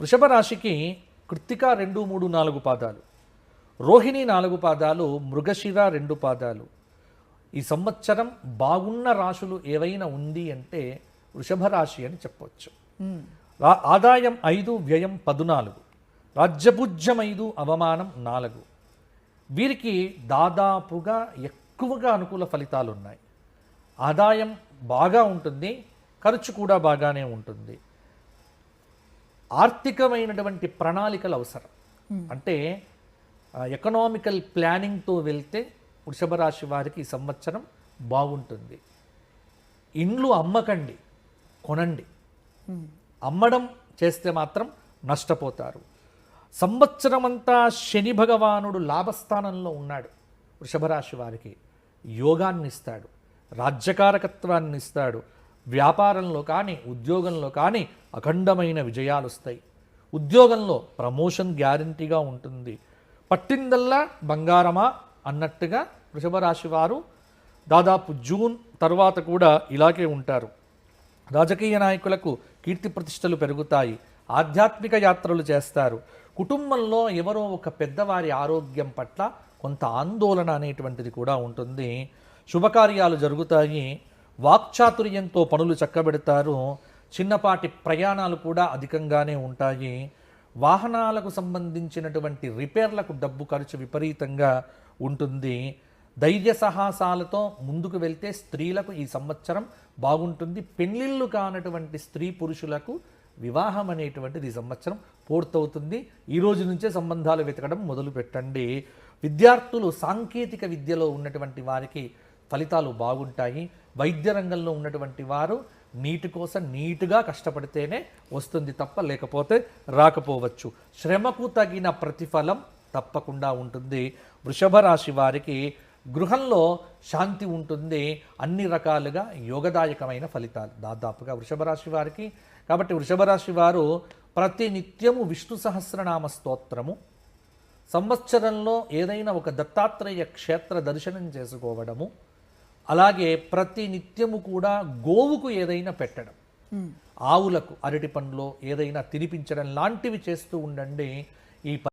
వృషభ రాశికి కృత్తిక 2, 3, 4 పాదాలు, రోహిణి 4 పాదాలు, మృగశిర 2 పాదాలు. ఈ సంవత్సరం బాగున్న రాశులు ఏవైనా ఉంది అంటే వృషభ రాశి అని చెప్పవచ్చు. ఆదాయం 5, వ్యయం 14, రాజ్యపూజ్యం 5, అవమానం 4. వీరికి దాదాపుగా ఎక్కువగా అనుకూల ఫలితాలు ఉన్నాయి. ఆదాయం బాగా ఉంటుంది, ఖర్చు కూడా బాగానే ఉంటుంది. ఆర్థికమైనటువంటి ప్రణాళికలు అవసరం. అంటే ఎకనామికల్ ప్లానింగ్తో వెళ్తే వృషభ రాశి వారికి ఈ సంవత్సరం బాగుంటుంది. ఇండ్లు అమ్మకండి, కొనండి. అమ్మడం చేస్తే మాత్రం నష్టపోతారు. సంవత్సరం అంతా శని భగవానుడు లాభస్థానంలో ఉన్నాడు. వృషభ రాశి వారికి యోగాన్ని ఇస్తాడు, రాజ్యకారకత్వాన్ని ఇస్తాడు. వ్యాపారంలో కానీ ఉద్యోగంలో కానీ అఖండమైన విజయాలు వస్తాయి. ఉద్యోగంలో ప్రమోషన్ గ్యారంటీగా ఉంటుంది. పట్టిందల్లా బంగారమా అన్నట్టుగా వృషభ రాశి వారు దాదాపు జూన్ తర్వాత కూడా ఇలాగే ఉంటారు. రాజకీయ నాయకులకు కీర్తి ప్రతిష్టలు పెరుగుతాయి. ఆధ్యాత్మిక యాత్రలు చేస్తారు. కుటుంబంలో ఎవరో ఒక పెద్దవారి ఆరోగ్యం పట్ల కొంత ఆందోళన అనేటువంటిది కూడా ఉంటుంది. శుభకార్యాలు జరుగుతాయి. వాక్చాతుర్యంతో పనులు చక్కబెడతారు. చిన్నపాటి ప్రయాణాలు కూడా అధికంగానే ఉంటాయి. వాహనాలకు సంబంధించినటువంటి రిపేర్లకు డబ్బు ఖర్చు విపరీతంగా ఉంటుంది. ధైర్య సాహసాలతో ముందుకు వెళ్తే స్త్రీలకు ఈ సంవత్సరం బాగుంటుంది. పెళ్ళిళ్ళు కానటువంటి స్త్రీ పురుషులకు వివాహం అనేటువంటిది ఈ సంవత్సరం పూర్తవుతుంది. ఈ రోజు నుంచే సంబంధాలు వెతకడం మొదలు పెట్టండి. విద్యార్థులు సాంకేతిక విద్యలో ఉన్నటువంటి వారికి ఫలితాలు బాగుంటాయి. వైద్య రంగంలో ఉన్నటువంటి వారు నీటి కోసం నీటుగా కష్టపడితేనే వస్తుంది తప్ప లేకపోతే రాకపోవచ్చు. శ్రమకు తగిన ప్రతిఫలం తప్పకుండా ఉంటుంది. వృషభ రాశి వారికి గృహంలో శాంతి ఉంటుంది. అన్ని రకాలుగా యోగదాయకమైన ఫలితాలు దాదాపుగా వృషభ రాశి వారికి. కాబట్టి వృషభ రాశి వారు ప్రతి నిత్యము విష్ణు సహస్రనామ స్తోత్రము, సంవత్సరంలో ఏదైనా ఒక దత్తాత్రేయ క్షేత్ర దర్శనం చేసుకోవడము, అలాగే ప్రతి నిత్యము కూడా గోవుకు ఏదైనా పెట్టడం, ఆవులకు అరటి పండ్లో ఏదైనా తినిపించడం లాంటివి చేస్తూ ఉండండి. ఈ